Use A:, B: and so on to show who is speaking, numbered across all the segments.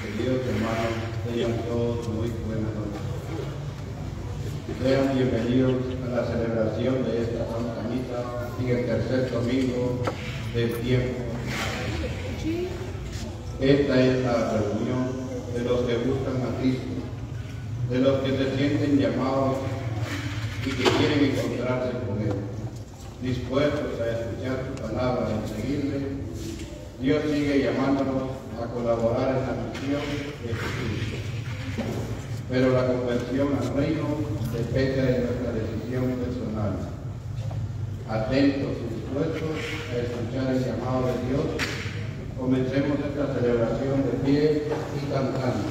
A: Queridos hermanos, tengan todos muy buenas noches. Sean bienvenidos a la celebración de esta Santa Misa en el tercer domingo del tiempo. Esta es la reunión de los que buscan a Cristo, de los que se sienten llamados y que quieren encontrarse con Él, dispuestos a escuchar su palabra y seguirle. Dios sigue llamándonos a colaborar en la misión de Jesús. Pero la conversión al reino depende de nuestra decisión personal. Atentos y dispuestos a escuchar el llamado de Dios, comencemos esta celebración de pie y cantando.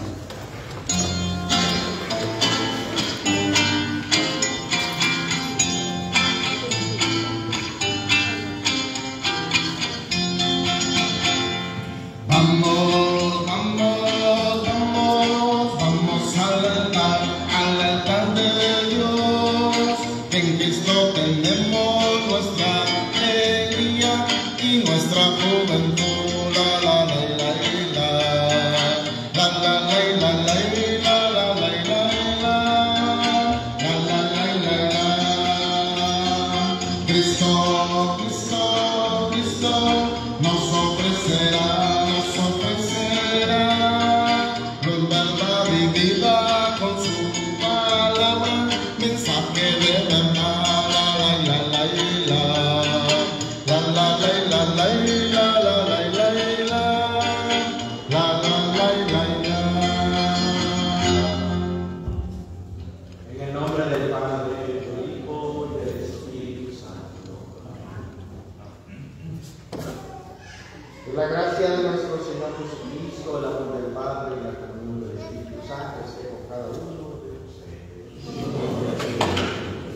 B: La gracia de nuestro Señor Jesucristo, el amor del Padre y la comunión del Espíritu Santo esté con cada uno de ustedes.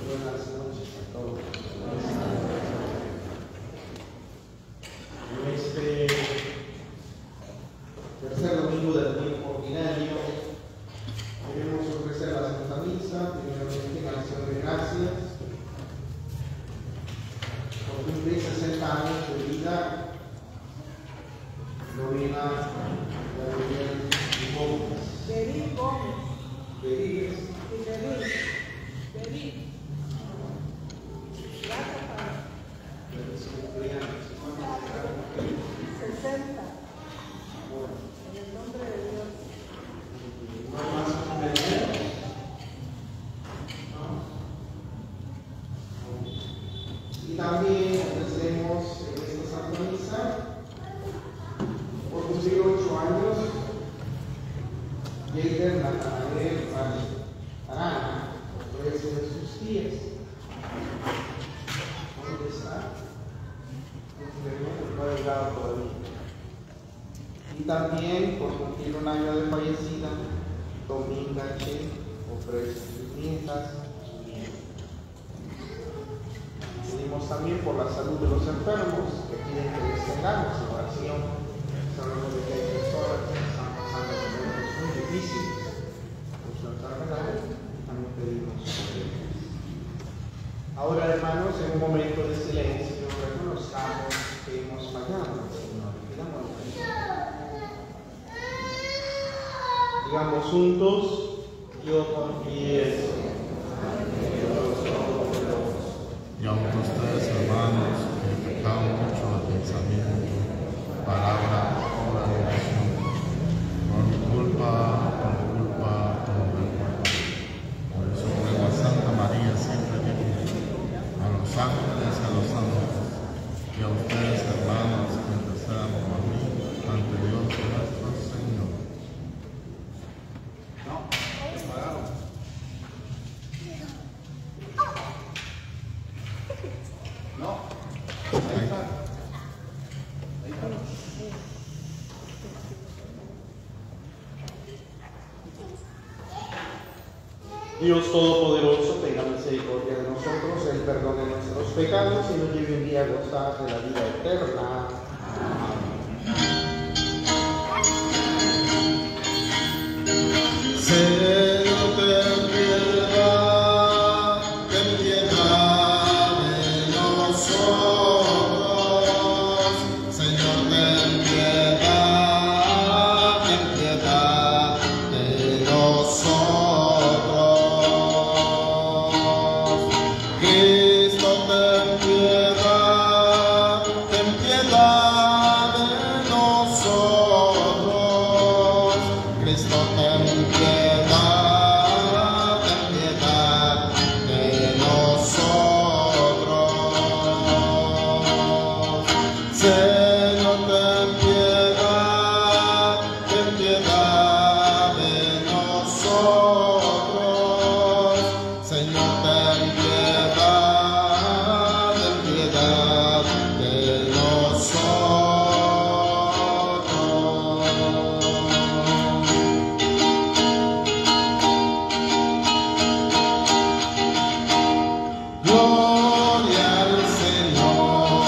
B: Buenas noches a todos. En este tercer domingo del tiempo ordinario queremos ofrecer la Santa Misa, primeramente en acción de gracias por cumplir 60 años de vida. Novena Gabriel Gómez.
C: David Gómez.
B: David.
C: Gracias, Padre. 60.
B: Bueno.
C: En el nombre de Dios.
B: No más cumpleaños. Y también ofrecemos en esta Santa Misa por cumplir 8 años, Jader Natanael Arana, ofrece de sus días. ¿Dónde está? No ha llegado todavía. Y también por cumplir 1 año de fallecida, Dominga Che ofrece sus nietas, su nieto. Pedimos también por la salud de los enfermos que piden que les tengamos en oración. Sabemos de que hay personas que están pasando momentos muy difíciles por su enfermedad y también pedimos por ellos. Ahora, hermanos, en un momento de silencio, reconozcamos que hemos fallado al Señor. Pidamos a Digamos juntos, yo confieso.
D: Y aunque ustedes, hermanos, que he pecado mucho de pensamiento, palabra, obra y oración, por mi culpa. Por eso ruego a Santa María, siempre Virgen, a los ángeles, a los ángeles, y a ustedes, hermanos, que intercedan por mí ante Dios nuestro Señor.
B: Dios Todopoderoso, tenga misericordia de nosotros, Él perdone nuestros pecados y nos lleve un día a gozar de la vida eterna.
D: Señor, ten piedad de nosotros. Señor, ten piedad de nosotros. Cristo, ten piedad de nosotros. Cristo, ten piedad de nosotros. Señor, ten piedad de nosotros. Señor, ten piedad de nosotros. Gloria al Señor,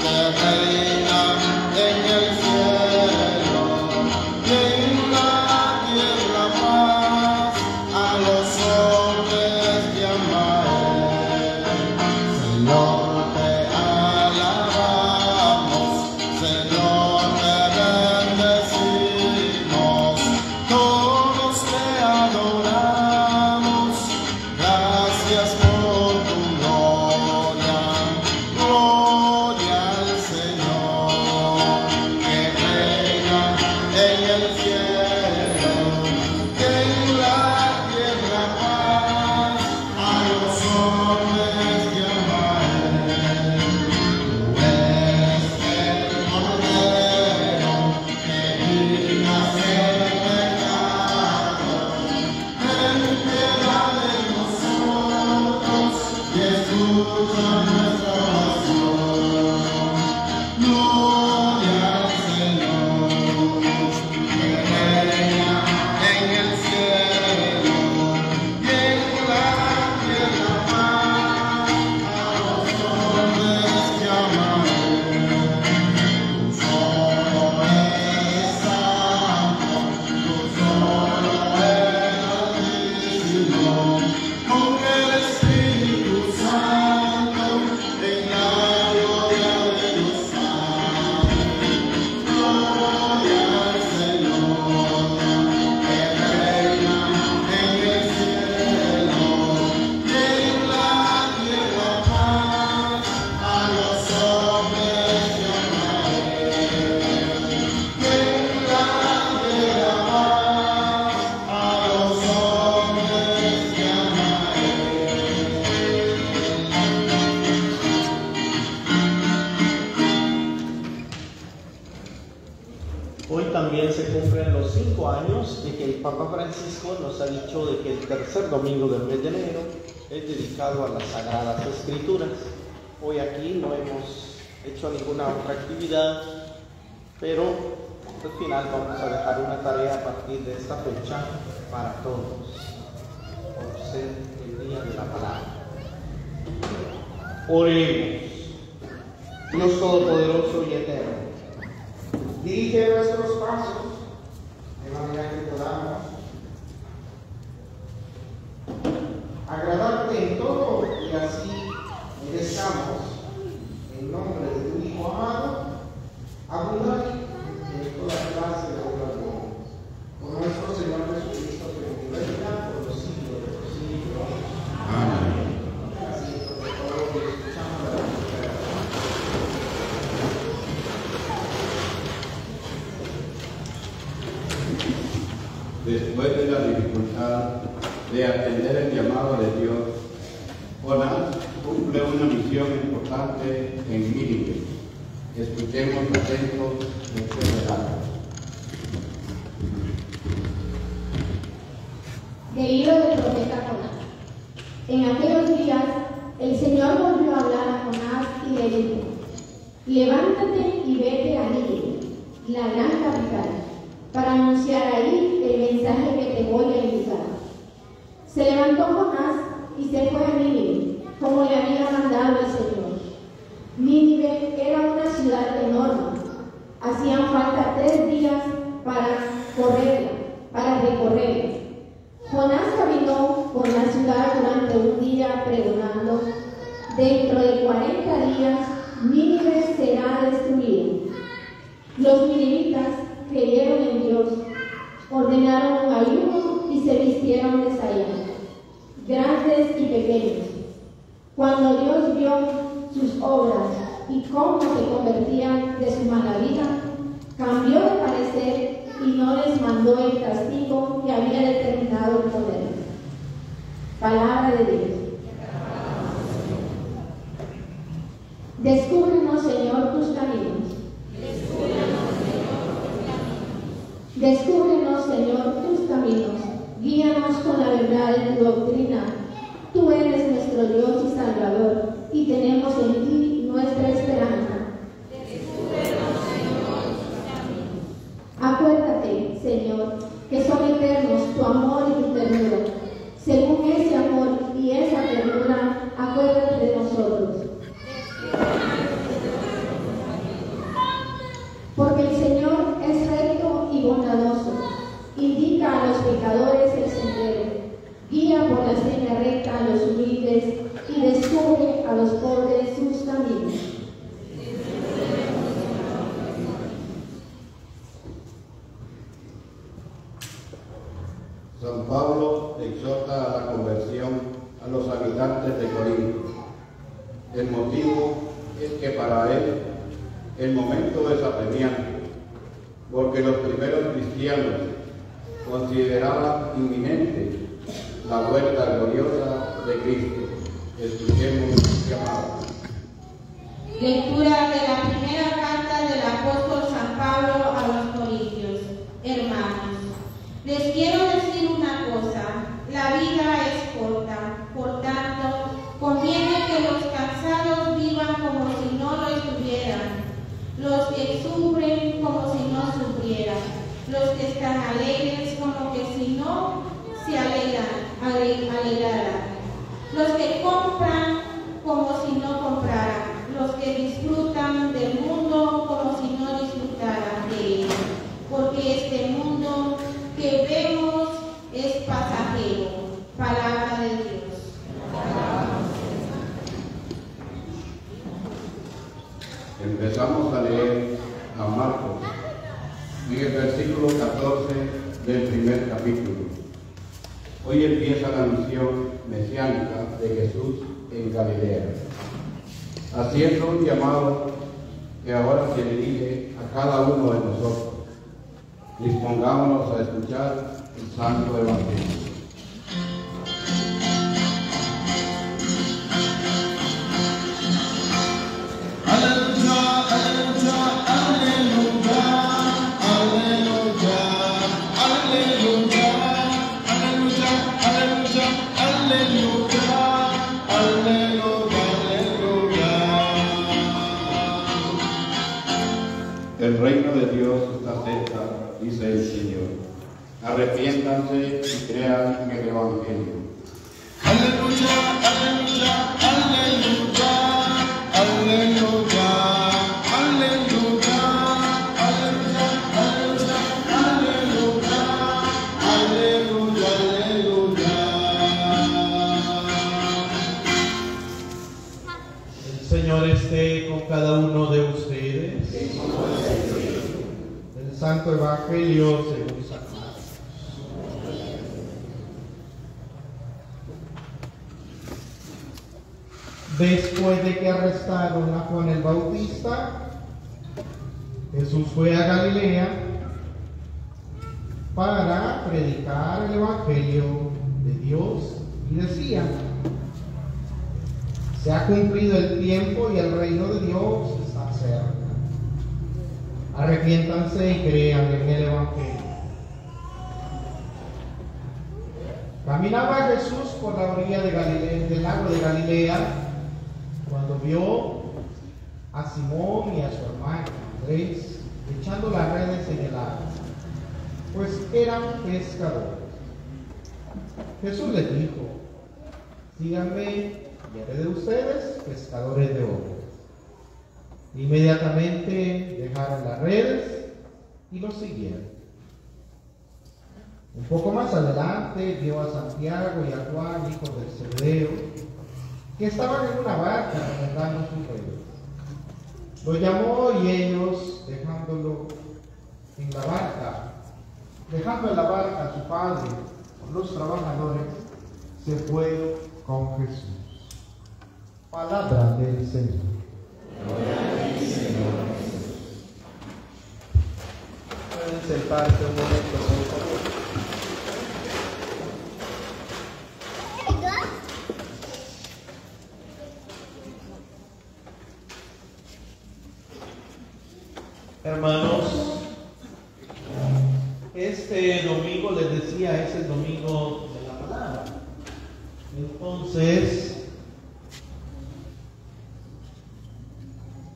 D: que reina en el cielo y en la tierra paz a los hombres que ama Él. Señor, te alabamos, Señor, te bendecimos, todos te adoramos. Gracias por tu gloria, gloria al Señor, que reina en el cielo, que en la tierra paz a los hombres que ama Él. Tú eres el Cordero que quitas el pecado. Ten piedad de nosotros y escucha nuestra oración. Gloria al Señor, que reina en el cielo y en la tierra paz a los hombres que aman Él. Tú solo eres santo, tú solo eres Altísimo, con el Espíritu Santo, en la gloria de los santos. Gloria al Señor, que reina en el cielo y en la tierra paz a los hombres que ama Él. Que en la tierra paz a los hombres que ama
B: Hoy también se cumplen los 5 años de que el Papa Francisco nos ha dicho de que el tercer domingo del mes de enero es dedicado a las Sagradas Escrituras. Hoy aquí no hemos hecho ninguna otra actividad, pero al final vamos a dejar una tarea a partir de esta fecha para todos, por ser el día de la palabra. Oremos. Dios Todopoderoso y Eterno, dirige nuestros pasos de manera que podamos agradarte en todo y así merezcamos, en nombre de tu Hijo amado, abundar en toda clase de obras buenas. Por nuestro Señor
A: Después de la dificultad de atender el llamado de Dios, Jonás cumple una misión importante en Nínive. Escuchemos atentos este relato.
E: Del libro del profeta Jonás. En aquellos días, el Señor volvió a hablar a Jonás y le dijo: levántate y vete a Nínive, la gran capital, para anunciar ahí el mensaje que te voy a indicar. Se levantó Jonás y se fue a Nínive, como le había mandado el Señor. Nínive era una ciudad enorme. Hacían falta 3 días para recorrerla. Jonás caminó por la ciudad durante un día pregonando: dentro de 40 días Nínive será destruida. Los ninivitas creyeron en Dios, ordenaron un ayuno y se vistieron de sayón, grandes y pequeños. Cuando Dios vio sus obras y cómo se convertían de su mala vida, cambió de parecer y no les mandó el castigo que había determinado ponerles. Palabra de Dios. Descúbrenos, Señor, tus caminos. Descúbrenos, Señor, tus caminos. Guíanos con la verdad de tu doctrina. Tú eres nuestro Dios y Salvador, y tenemos en ti nuestra esperanza. Acuérdate, Señor, que son eternos tu amor y tu ternura. Según ese amor y esa ternura, acuérdate de nosotros. Porque el Señor es recto y bondadoso, indica a los pecadores el sendero, guía por la senda recta a los humildes y descubre a los pobres sus caminos.
A: San Pablo exhorta a la conversión a los habitantes de Corinto. El motivo es que para él el momento es apremiante, porque los primeros cristianos consideraban inminente la vuelta gloriosa de Cristo. Escuchemos su llamado.
F: Lectura de la primera carta del apóstol San Pablo a los Corintios. Hermanos, les quiero decir una cosa: la vida es corta, por tanto, conviene que los cansados vivan como si no lo estuvieran, los que sufren como si no sufrieran, los que están alegres como que si no se alegraran, los que compran como si no compraran, los que disfrutan del mundo como si no disfrutaran de él, porque este mundo que vemos es pasajero. Palabra de Dios.
A: Empezamos a leer a Marcos en el versículo 14 del primer capítulo. Hoy empieza la misión mesiánica de Jesús en Galilea, haciendo un llamado que ahora se dirige a cada uno de nosotros. Dispongámonos a escuchar el Santo Evangelio. El reino de Dios está cerca, dice el Señor. Arrepiéntanse y crean en el Evangelio.
D: Aleluya, aleluya, aleluya, aleluya, aleluya, aleluya, aleluya, aleluya, aleluya.
B: El Señor esté con cada uno de ustedes. El Santo Evangelio según San Marcos. Después de que arrestaron a Juan el Bautista, Jesús fue a Galilea para predicar el Evangelio de Dios y decía: se ha cumplido el tiempo y el reino de Dios está cerca. Arrepiéntanse y crean en el Evangelio. Caminaba Jesús por la orilla de Galilea, del lago de Galilea, cuando vio a Simón y a su hermano Andrés echando las redes en el agua, pues eran pescadores. Jesús les dijo: síganme y haré de ustedes pescadores de hombres. Inmediatamente dejaron las redes y los siguieron. Un poco más adelante vio a Santiago y a Juan, hijos del Zebedeo, que estaban en una barca remendando sus redes. Lo llamó y ellos, dejando en la barca a su padre con los trabajadores, se fueron con Jesús. Palabra del Señor. Pueden sentarse un momento, por favor. Hermanos, este domingo les decía es el domingo de la palabra. Entonces,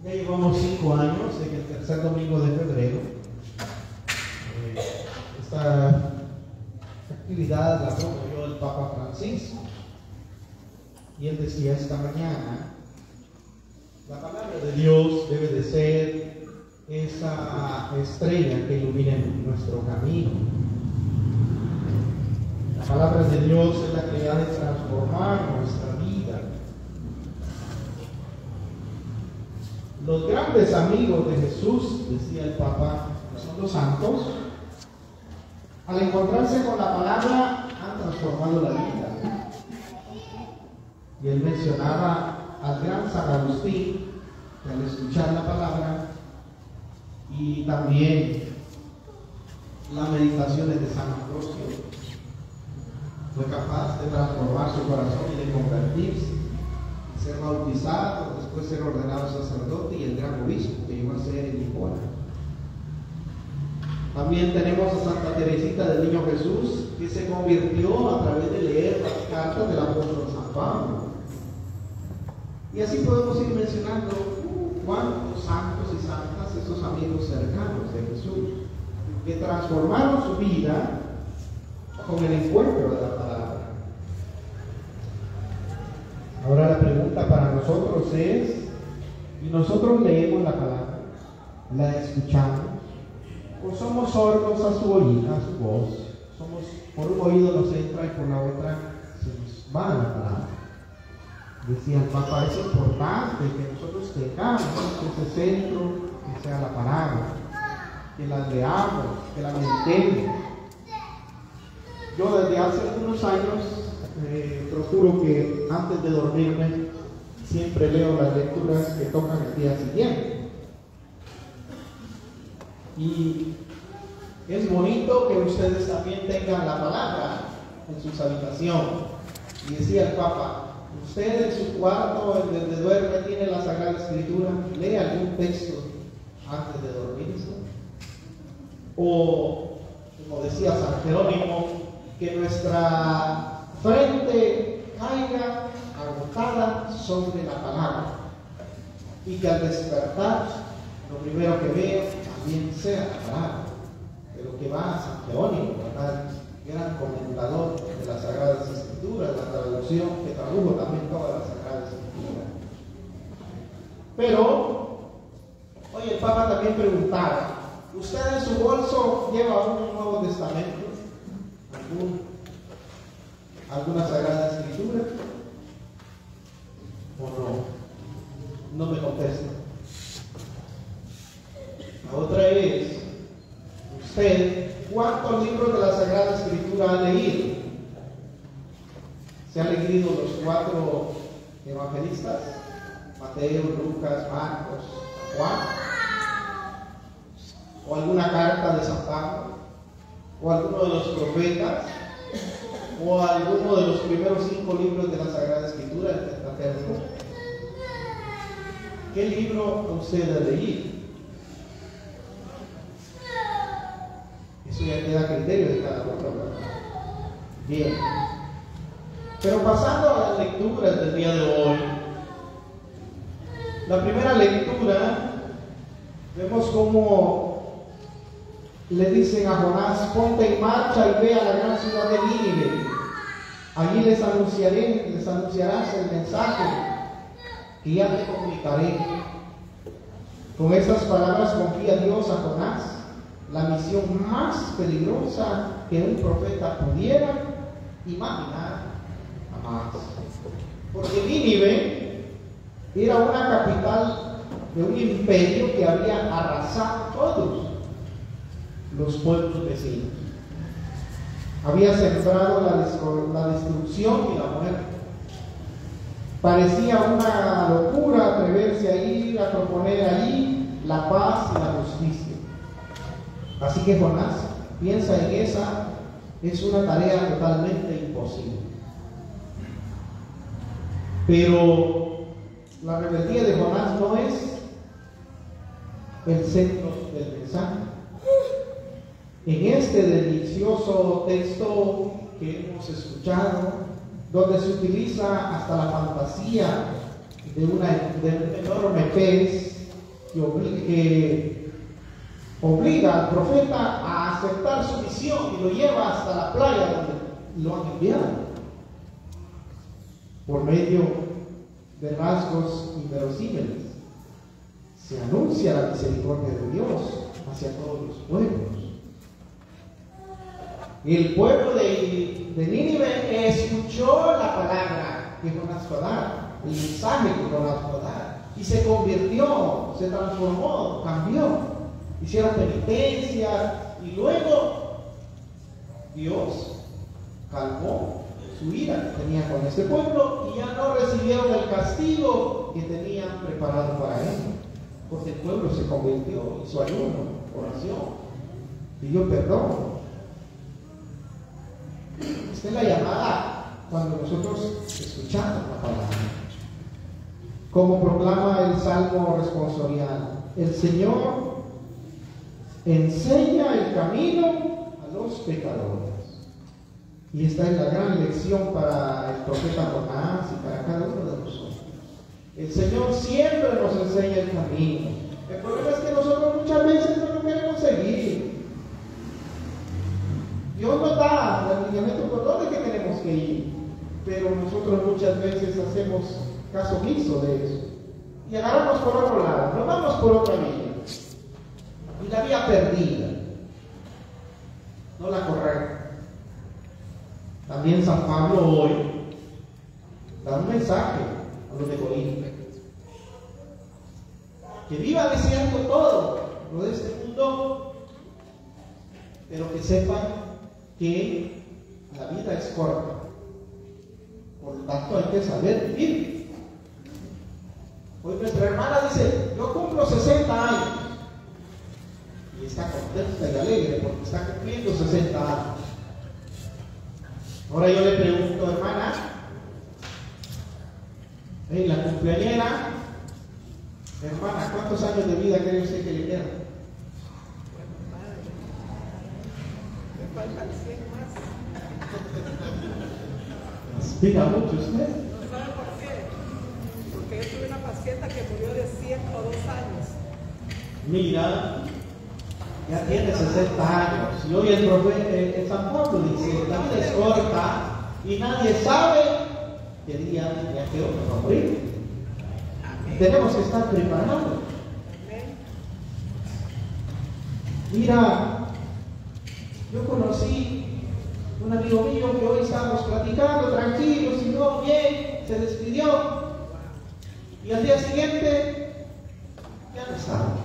B: ya llevamos 5 años en el tercer domingo de febrero. Esta actividad la promovió el Papa Francisco y él decía esta mañana: la palabra de Dios debe de ser esa estrella que ilumine nuestro camino. La palabra de Dios es la que ha de transformar nuestra vida. Los grandes amigos de Jesús, decía el Papa, son los santos. Al encontrarse con la palabra han transformado la vida. Y él mencionaba al gran San Agustín, que al escuchar la palabra y también las meditaciones de San Ambrosio, fue capaz de transformar su corazón y de convertirse, ser bautizado, después ser ordenado sacerdote y el gran obispo que llegó a ser en Lisboa. También tenemos a Santa Teresita del Niño Jesús, que se convirtió a través de leer las cartas del apóstol San Pablo. Y así podemos ir mencionando cuántos santos y santas, esos amigos cercanos de Jesús, que transformaron su vida con el encuentro de la palabra. Ahora la pregunta para nosotros es: ¿y nosotros leemos la palabra? ¿La escuchamos? ¿O somos sordos a su oído, a su voz? Por un oído nos entra y por la otra se nos va la palabra. Decía el Papa: es importante que nosotros tengamos ese centro que sea la palabra, que la leamos, que la meditemos. Yo desde hace algunos años procuro que antes de dormirme siempre leo las lecturas que tocan el día siguiente. Y es bonito que ustedes también tengan la palabra en sus habitaciones. Y decía el Papa: usted en su cuarto, donde duerme, tiene la Sagrada Escritura, lee algún texto antes de dormirse. O, como decía San Jerónimo, que nuestra frente caiga agotada sobre la palabra y que al despertar lo primero que veo también sea la palabra. De lo que va a San Jerónimo, ¿verdad? Gran comentador de las Sagradas Escrituras, la traducción que tradujo también todas las Sagradas Escrituras. Pero hoy el Papa también preguntaba: ¿usted en su bolso lleva un Nuevo Testamento? ¿Alguna Sagrada Escritura? ¿O no? No me contesta. La otra es: ¿usted cuántos libros de la Sagrada Escritura ha leído? ¿Se han leído los 4 evangelistas? Mateo, Lucas, Marcos, Juan. ¿O alguna carta de San Pablo? o alguno de los profetas, o alguno de los primeros 5 libros de la Sagrada Escritura, el Pentateuco? ¿Qué libro usted ha leído? Eso ya queda a criterio de cada uno, ¿verdad? Bien. Pero pasando a las lecturas del día de hoy, la primera lectura, vemos cómo le dicen a Jonás: ponte en marcha y ve a la gran ciudad de Nínive. Allí les anunciarás el mensaje que ya te comunicaré. Con estas palabras confía Dios a Jonás la misión más peligrosa que un profeta pudiera imaginar jamás. Porque Nínive era una capital de un imperio que había arrasado todos los pueblos vecinos. Había sembrado la destrucción y la muerte. Parecía una locura atreverse a ir a proponer allí la paz y la justicia. Así que Jonás piensa en esa, es una tarea totalmente imposible. Pero la rebeldía de Jonás no es el centro del mensaje. En este delicioso texto que hemos escuchado, donde se utiliza hasta la fantasía de un enorme pez que obliga al profeta a aceptar su misión y lo lleva hasta la playa donde lo han enviado, por medio de rasgos inverosímiles, se anuncia la misericordia de Dios hacia todos los pueblos. Y el pueblo de Nínive escuchó la palabra que Jonás fue a dar, el mensaje que Jonás fue a dar, y se convirtió, se transformó, cambió, hicieron penitencia, y luego Dios calmó su ira que tenía con este pueblo, y ya no recibieron el castigo que tenían preparado para él, porque el pueblo se convirtió, hizo ayuno, oración, pidió perdón. Esta es la llamada cuando nosotros escuchamos la palabra. Como proclama el Salmo responsorial, el Señor enseña el camino a los pecadores. Y esta es la gran lección para el profeta Jonás y para cada uno de nosotros. El Señor siempre nos enseña el camino. El problema es que nosotros muchas veces no lo queremos seguir. Dios nos da el alineamiento por donde que tenemos que ir, pero nosotros muchas veces hacemos caso omiso de eso y agarramos por otro lado, nos vamos por otra vía, y la vía perdida, no la correcta. También San Pablo hoy da un mensaje a los de Corinto: que vivan diciendo todo lo de este mundo, pero que sepan que la vida es corta, por lo tanto hay que saber vivir. Hoy nuestra hermana dice: yo cumplo 60 años, y está contenta y alegre porque está cumpliendo 60 años. Ahora yo le pregunto, hermana, la cumpleañera, hermana, ¿cuántos años de vida cree usted que le quedan?
C: Faltan 100 más.
B: ¿Aspira mucho usted?
C: ¿No sabe por qué? Porque yo tuve una paciente que murió de 102 años.
B: Mira, ya tiene 60 años. Y hoy el profeta San Pablo dice: la vida es corta y nadie sabe qué día ni a qué hora va a morir. Tenemos que estar preparados. Mira, yo conocí un amigo mío que hoy estábamos platicando, tranquilos, y no, bien, se despidió. Y al día siguiente, ya no estaba.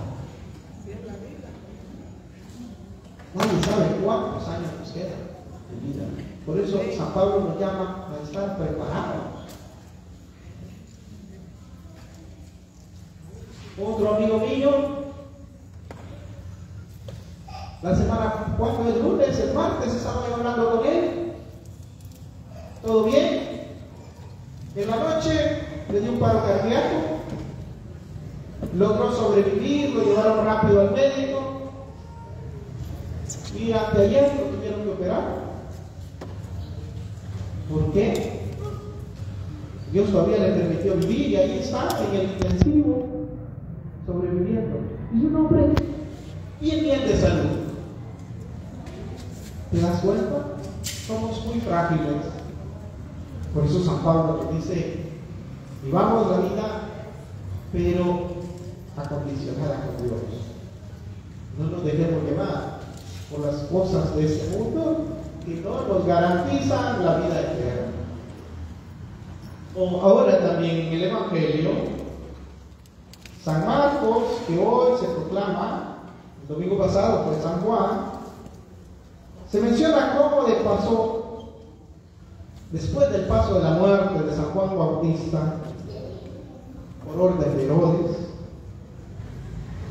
B: Nadie sabe cuántos años nos quedan de vida. Por eso San Pablo nos llama a estar preparados. Otro amigo mío La semana, ¿cuándo? El lunes, el martes, estaba hablando con él. ¿Todo bien? En la noche le dio un paro cardíaco. Logró sobrevivir, lo llevaron rápido al médico. Y anteayer lo tuvieron que operar. ¿Por qué? Dios todavía le permitió vivir y ahí está, en el intensivo, sobreviviendo. Y un hombre bien de salud. ¿Te das cuenta? Somos muy frágiles. Por eso San Pablo dice, vivamos la vida, pero acondicionada con Dios. No nos dejemos llevar por las cosas de este mundo que no nos garantizan la vida eterna. O ahora también en el Evangelio, San Marcos, que hoy se proclama, el domingo pasado fue San Juan, se menciona cómo después del paso de la muerte de San Juan Bautista, por orden de Herodes,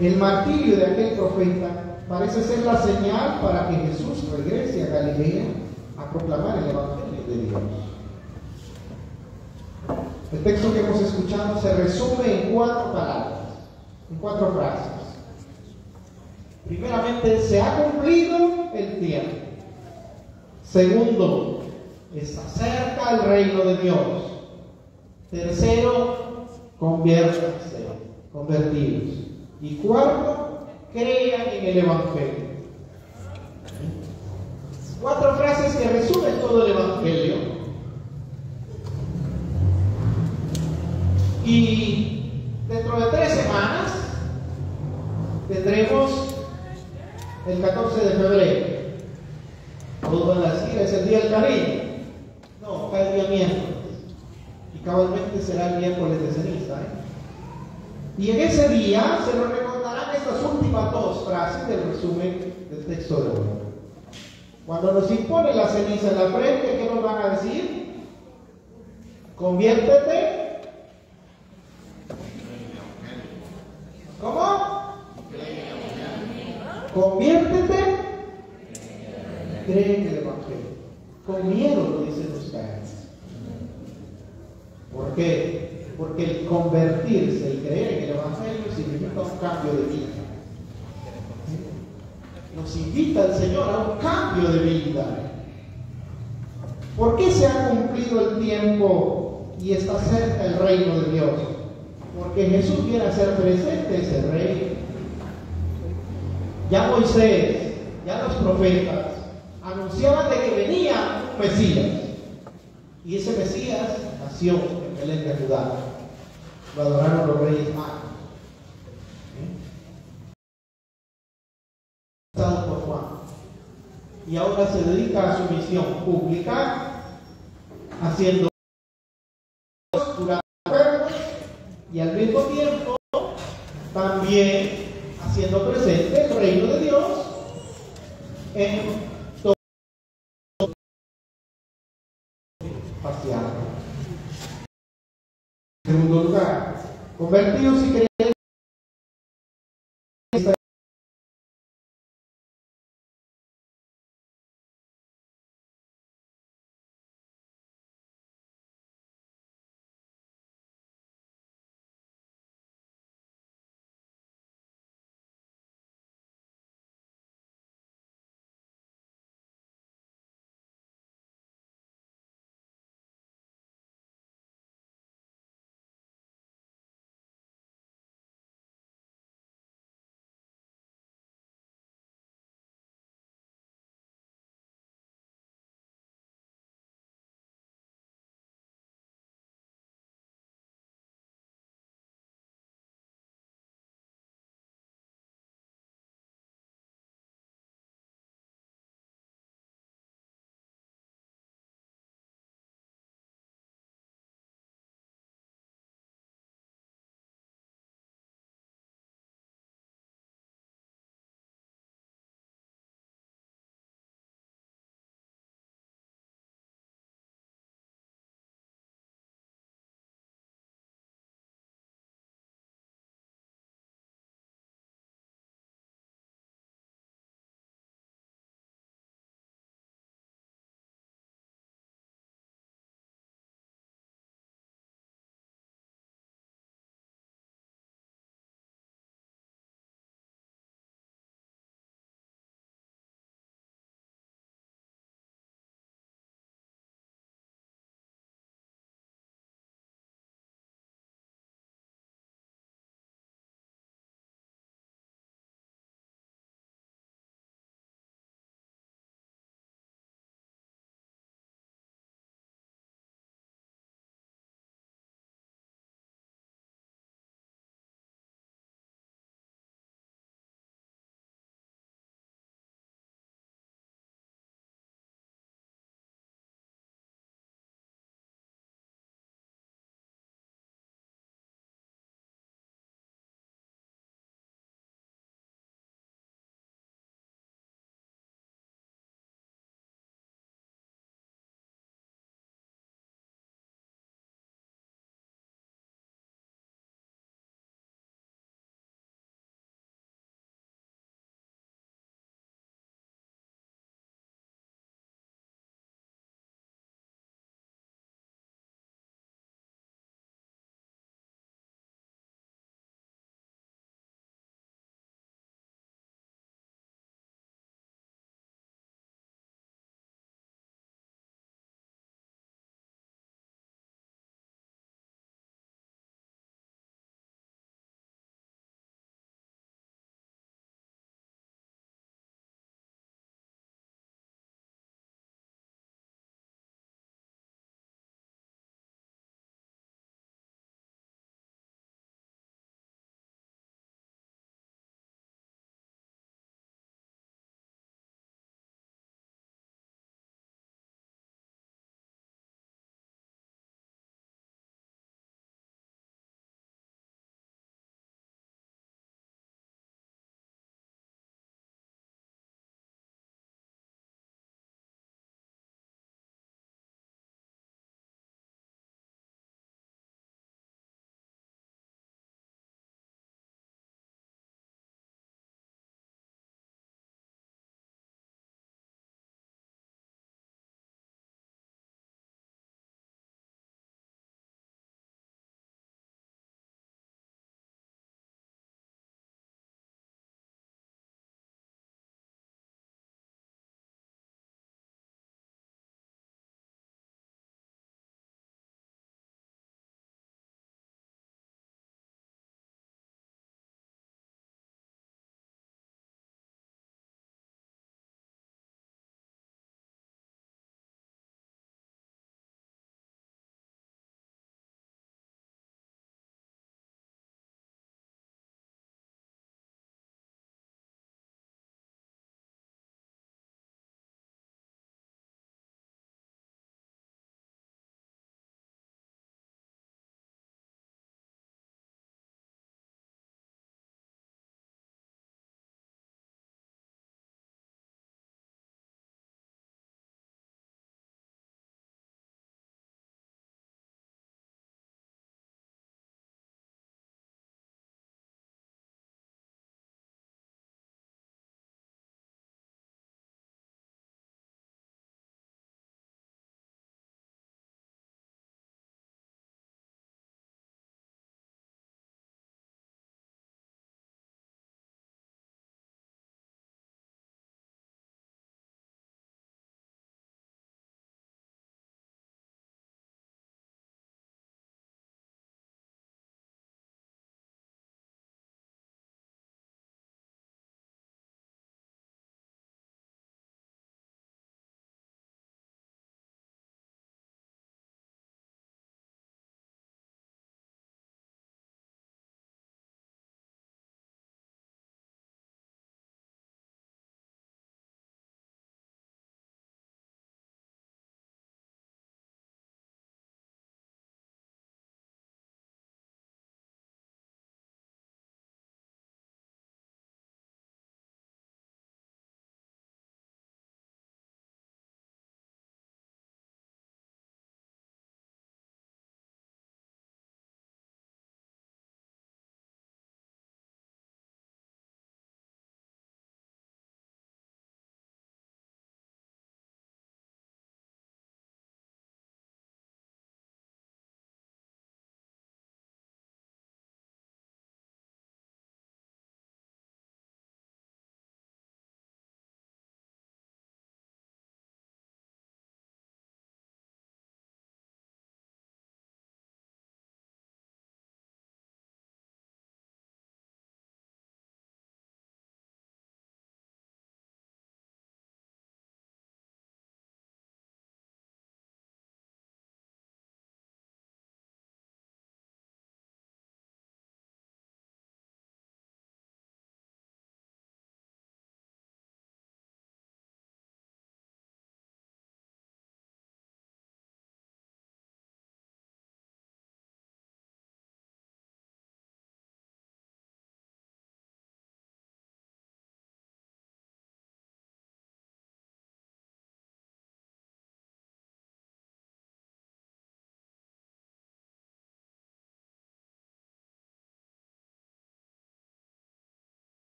B: el martirio de aquel profeta parece ser la señal para que Jesús regrese a Galilea a proclamar el Evangelio de Dios. El texto que hemos escuchado se resume en 4 palabras, en 4 frases. Primeramente, se ha cumplido el tiempo. Segundo, está cerca el reino de Dios. Tercero, conviértanse, convertidos. Y cuarto, crean en el Evangelio. 4 frases que resumen todo el Evangelio. Y dentro de 3 semanas tendremos el 14 de febrero. Todos van a decir, es el día del cariño. No, cae el día miércoles. Y cabalmente será el miércoles de ceniza. Y en ese día se nos recordarán estas últimas 2 frases del resumen del texto de hoy. Cuando nos impone la ceniza en la frente, ¿qué nos van a decir? Conviértete. ¿Cómo? Conviértete. Cree en el Evangelio. Con miedo lo dicen ustedes. ¿Por qué? Porque el convertirse, el creer en el Evangelio significa un cambio de vida. Nos invita el Señor a un cambio de vida. ¿Por qué se ha cumplido el tiempo y está cerca el reino de Dios? Porque Jesús viene a ser presente ese reino. Ya Moisés, ya los profetas anunciaban de que venía un Mesías. Y ese Mesías nació en Belén de Judá. Lo adoraron los reyes magos. Por Juan. Y ahora se dedica a su misión pública, haciendo durante y al mismo tiempo también haciendo presente el reino de Dios en todo espacial. En segundo lugar, convertidos y